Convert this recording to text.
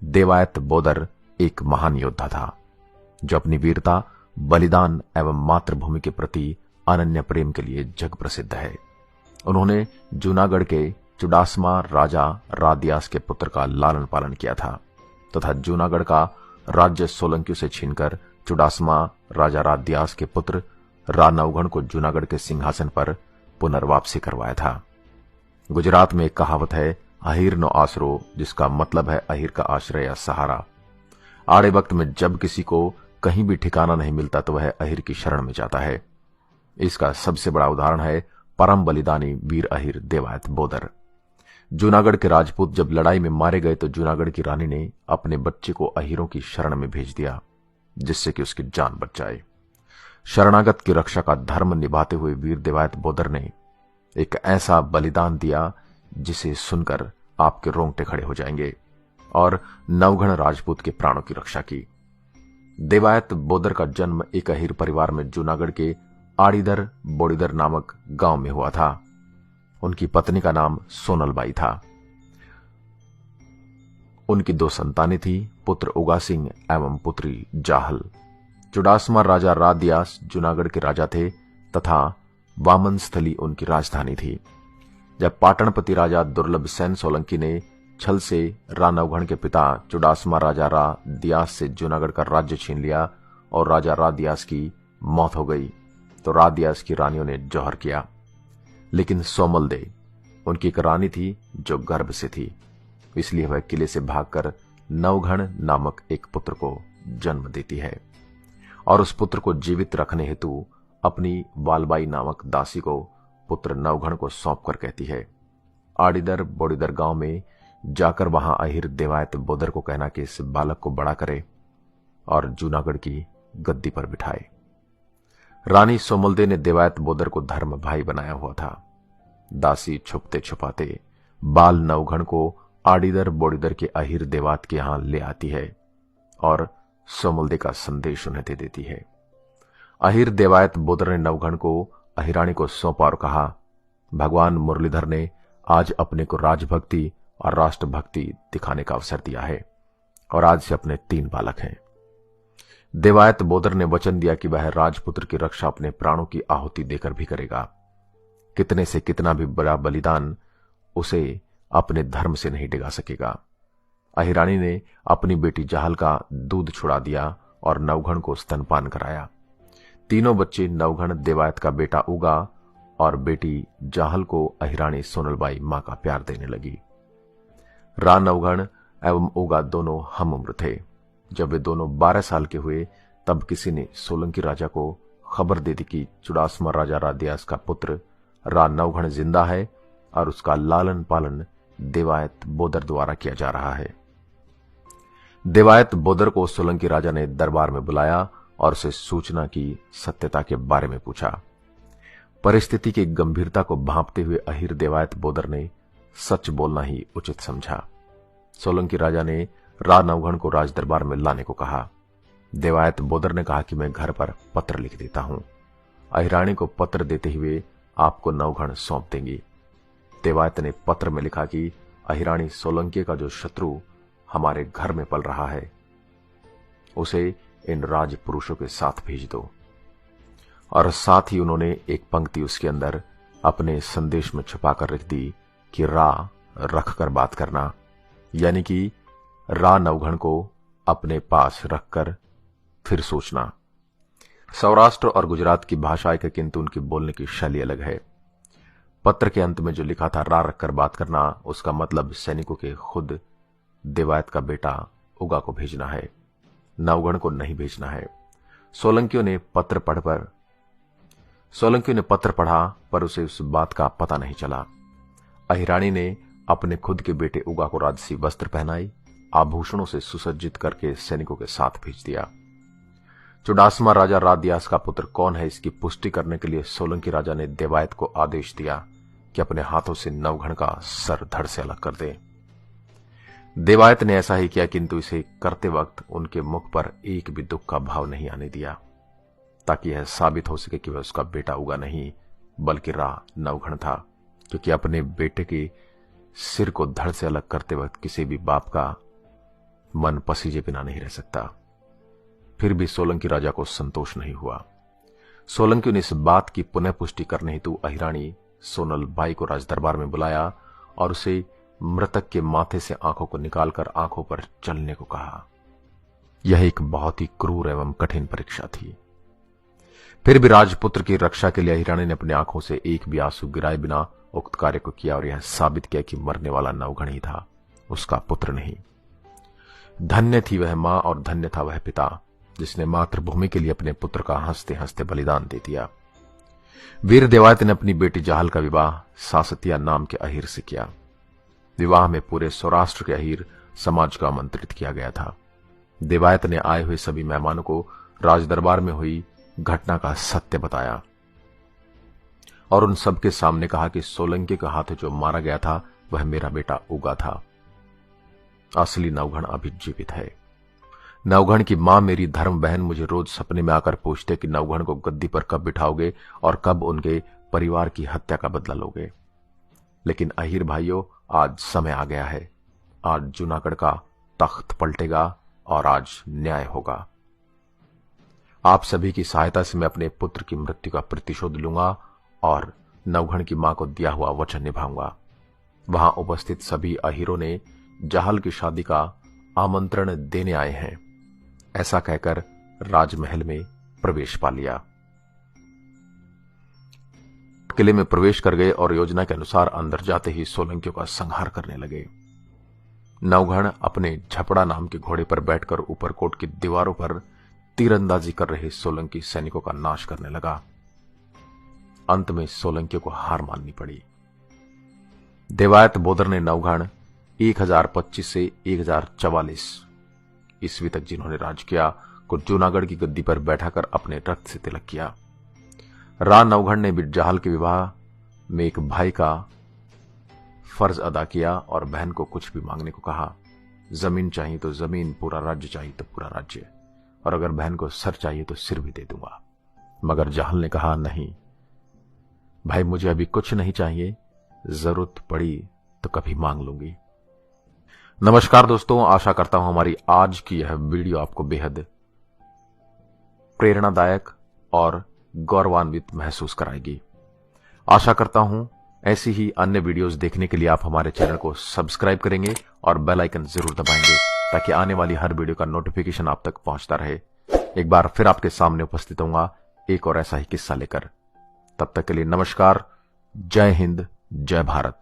देवायत bother एक महान योद्धा था जो अपनी वीरता, बलिदान एवं मातृभूमि के प्रति अनन्य प्रेम के लिए जग प्रसिद्ध है। उन्होंने जूनागढ़ के चुडासमा राजा रादियास के पुत्र का लालन पालन किया था तथा जूनागढ़ का राज्य सोलंकियों से छीनकर चुडासमा राजा रादियास के पुत्र रा नवघण को जूनागढ़ के सिंहासन पर पुनर्वापसी करवाया था। गुजरात में एक कहावत है, अहिर नो आसरो, जिसका मतलब है अहिर का आश्रय या सहारा। आड़े वक्त में जब किसी को कहीं भी ठिकाना नहीं मिलता तो वह अहिर की शरण में जाता है। इसका सबसे बड़ा उदाहरण है परम बलिदानी वीर अहिर देवायत बोदर। जूनागढ़ के राजपूत जब लड़ाई में मारे गए तो जूनागढ़ की रानी ने अपने बच्चे को अहिरों की शरण में भेज दिया जिससे कि उसकी जान बच जाए। शरणागत की रक्षा का धर्म निभाते हुए वीर देवायत बोदर ने एक ऐसा बलिदान दिया जिसे सुनकर आपके रोंगटे खड़े हो जाएंगे और नवघण राजपूत के प्राणों की रक्षा की। देवायत बोदर का जन्म एक अहिर परिवार में जूनागढ़ के आड़ीदर बोड़ीदर नामक गांव में हुआ था। उनकी पत्नी का नाम सोनलबाई था। उनकी 2 संतानें थी, पुत्र उगा सिंह एवं पुत्री जाहल। चुडासमा राजा रादियास जूनागढ़ के राजा थे तथा वामन स्थली उनकी राजधानी थी। जब पाटनपति राजा दुर्लभ सेन सोलंकी ने छल से रा नवघण के पिता चुडासमा राजा रा दियास से जूनागढ़ का राज्य छीन लिया और राजा रादियास की मौत हो गई तो रादियास की रानियों ने जौहर किया। लेकिन सोमलदे उनकी एक रानी थी जो गर्भ से थी, इसलिए वह किले से भागकर नवघण नामक एक पुत्र को जन्म देती है और उस पुत्र को जीवित रखने हेतु अपनी वालबाई नामक दासी को पुत्र नवघण को सौंपकर कहती है, आड़ीदर बोड़ीदर गांव में जाकर वहां अहिर देवायत बोदर को कहना कि इस बालक को बड़ा करे और जूनागढ़ की गद्दी पर बिठाए। रानी सोमलदे ने देवायत बोदर को धर्म भाई बनाया हुआ था। दासी छुपते छुपाते बाल नवघण को आड़ीदर बोड़ीदर के अहिर देवात के यहां ले आती है और सोमलदे का संदेश उन्हें दे देती है। अहिर देवायत बोदर ने नवघण को अहिरानी को सौंपा और कहा, भगवान मुरलीधर ने आज अपने को राजभक्ति और राष्ट्रभक्ति दिखाने का अवसर दिया है और आज से अपने 3 बालक हैं। देवायत बोदर ने वचन दिया कि वह राजपुत्र की रक्षा अपने प्राणों की आहुति देकर भी करेगा। कितने से कितना भी बड़ा बलिदान उसे अपने धर्म से नहीं डिगा सकेगा। अहिरानी ने अपनी बेटी जाहल का दूध छुड़ा दिया और नवघण को स्तनपान कराया। तीनों बच्चे नवघण देवायत का बेटा उगा और बेटी जाहल को अहिरानी सोनलबाई मां का प्यार देने लगी। रा नवघण एवं उगा दोनों हम उम्र थे। जब वे दोनों 12 साल के हुए तब किसी ने सोलंकी राजा को खबर दे दी कि चुडासमा राजा रादियास का पुत्र रा नवघण जिंदा है और उसका लालन पालन देवायत बोदर द्वारा किया जा रहा है। देवायत बोदर को सोलंकी राजा ने दरबार में बुलाया और उसे सूचना की सत्यता के बारे में पूछा। परिस्थिति की गंभीरता को भांपते हुए अहिर देवायत बोदर ने सच बोलना ही उचित समझा। सोलंकी राजा ने रा नवघण को राज दरबार में लाने को कहा। देवायत बोदर ने कहा कि मैं घर पर पत्र लिख देता हूं। अहिरानी को पत्र देते हुए आपको नवघण सौंप देंगी। देवायत ने पत्र में लिखा कि अहिरानी सोलंकी का जो शत्रु हमारे घर में पल रहा है उसे इन राज पुरुषों के साथ भेज दो। और साथ ही उन्होंने एक पंक्ति उसके अंदर अपने संदेश में छुपाकर रख दी कि रा रखकर बात करना, यानी कि रा नवघण को अपने पास रखकर फिर सोचना। सौराष्ट्र और गुजरात की भाषा एक है किंतु उनकी बोलने की शैली अलग है। पत्र के अंत में जो लिखा था रा रखकर बात करना, उसका मतलब सैनिकों के खुद देवायत का बेटा उगा को भेजना है, नवघण को नहीं भेजना है। सोलंकियों ने पत्र पढ़ा पर उसे उस बात का पता नहीं चला। अहिरानी ने अपने खुद के बेटे उगा को राजसी वस्त्र पहनाई, आभूषणों से सुसज्जित करके सैनिकों के साथ भेज दिया। चुडासमा राजा रादियास का पुत्र कौन है इसकी पुष्टि करने के लिए सोलंकी राजा ने देवायत को आदेश दिया कि अपने हाथों से नवघण का सर धड़ से अलग कर दे। देवायत ने ऐसा ही किया किंतु इसे करते वक्त उनके मुख पर एक भी दुख का भाव नहीं आने दिया ताकि यह साबित हो सके कि वह उसका बेटा उगा नहीं बल्कि रा नवघण था, क्योंकि अपने बेटे के सिर को धड़ से अलग करते वक्त किसी भी बाप का मन पसीजे बिना नहीं रह सकता। फिर भी सोलंकी राजा को संतोष नहीं हुआ। सोलंकी ने इस बात की पुनः पुष्टि करने हेतु अहिराणी सोनल बाई को राजदरबार में बुलाया और उसे मृतक के माथे से आंखों को निकालकर आंखों पर चलने को कहा। यह एक बहुत ही क्रूर एवं कठिन परीक्षा थी। फिर भी राजपुत्र की रक्षा के लिए अहिराणी ने अपनी आंखों से एक भी आंसू गिराए बिना उक्त कार्य को किया और यह साबित किया कि मरने वाला नवघण ही था, उसका पुत्र नहीं। धन्य थी वह मां और धन्य था वह पिता जिसने मातृभूमि के लिए अपने पुत्र का हंसते हंसते बलिदान दे दिया। वीर देवायत ने अपनी बेटी जाहल का विवाह सासतिया नाम के अहीर से किया। विवाह में पूरे सौराष्ट्र के अहीर समाज को आमंत्रित किया गया था। देवायत ने आए हुए सभी मेहमानों को राजदरबार में हुई घटना का सत्य बताया और उन सबके सामने कहा कि सोलंकी के हाथ जो मारा गया था वह मेरा बेटा उगा था। असली नवघण अभी जीवित है। नवघण की मां मेरी धर्म बहन मुझे रोज सपने में आकर पूछते कि नवघण को गद्दी पर कब बिठाओगे और कब उनके परिवार की हत्या का बदला लोगे। लेकिन अहीर भाइयों, आज समय आ गया है। आज जूनागढ़ का तख्त पलटेगा और आज न्याय होगा। आप सभी की सहायता से मैं अपने पुत्र की मृत्यु का प्रतिशोध लूंगा और नवघण की मां को दिया हुआ वचन निभाऊंगा। वहां उपस्थित सभी अहीरों ने जाहल की शादी का आमंत्रण देने आए हैं, ऐसा कहकर राजमहल में प्रवेश पा लिया। किले में प्रवेश कर गए और योजना के अनुसार अंदर जाते ही सोलंकियों का संहार करने लगे। नवघण अपने झपड़ा नाम के घोड़े पर बैठकर ऊपरकोट की दीवारों पर तीरंदाजी कर रहे सोलंकी सैनिकों का नाश करने लगा। अंत में सोलंकियों को हार माननी पड़ी। देवायत बोदर ने नवघण 1025 से 1044 ईस्वी तक जिन्होंने राज किया को जूनागढ़ की गद्दी पर बैठाकर अपने रक्त से तिलक किया। नवघण ने भी जाहल के विवाह में एक भाई का फर्ज अदा किया और बहन को कुछ भी मांगने को कहा। जमीन चाहिए तो जमीन, पूरा राज्य चाहिए तो पूरा राज्य, और अगर बहन को सर चाहिए तो सिर भी दे दूंगा। मगर जाहल ने कहा, नहीं भाई, मुझे अभी कुछ नहीं चाहिए, जरूरत पड़ी तो कभी मांग लूंगी। नमस्कार दोस्तों, आशा करता हूं हमारी आज की यह वीडियो आपको बेहद प्रेरणादायक और गौरवान्वित महसूस कराएगी। आशा करता हूं ऐसी ही अन्य वीडियोस देखने के लिए आप हमारे चैनल को सब्सक्राइब करेंगे और बेल आइकन जरूर दबाएंगे ताकि आने वाली हर वीडियो का नोटिफिकेशन आप तक पहुंचता रहे। एक बार फिर आपके सामने उपस्थित होऊंगा एक और ऐसा ही किस्सा लेकर। तब तक के लिए नमस्कार, जय हिंद, जय भारत।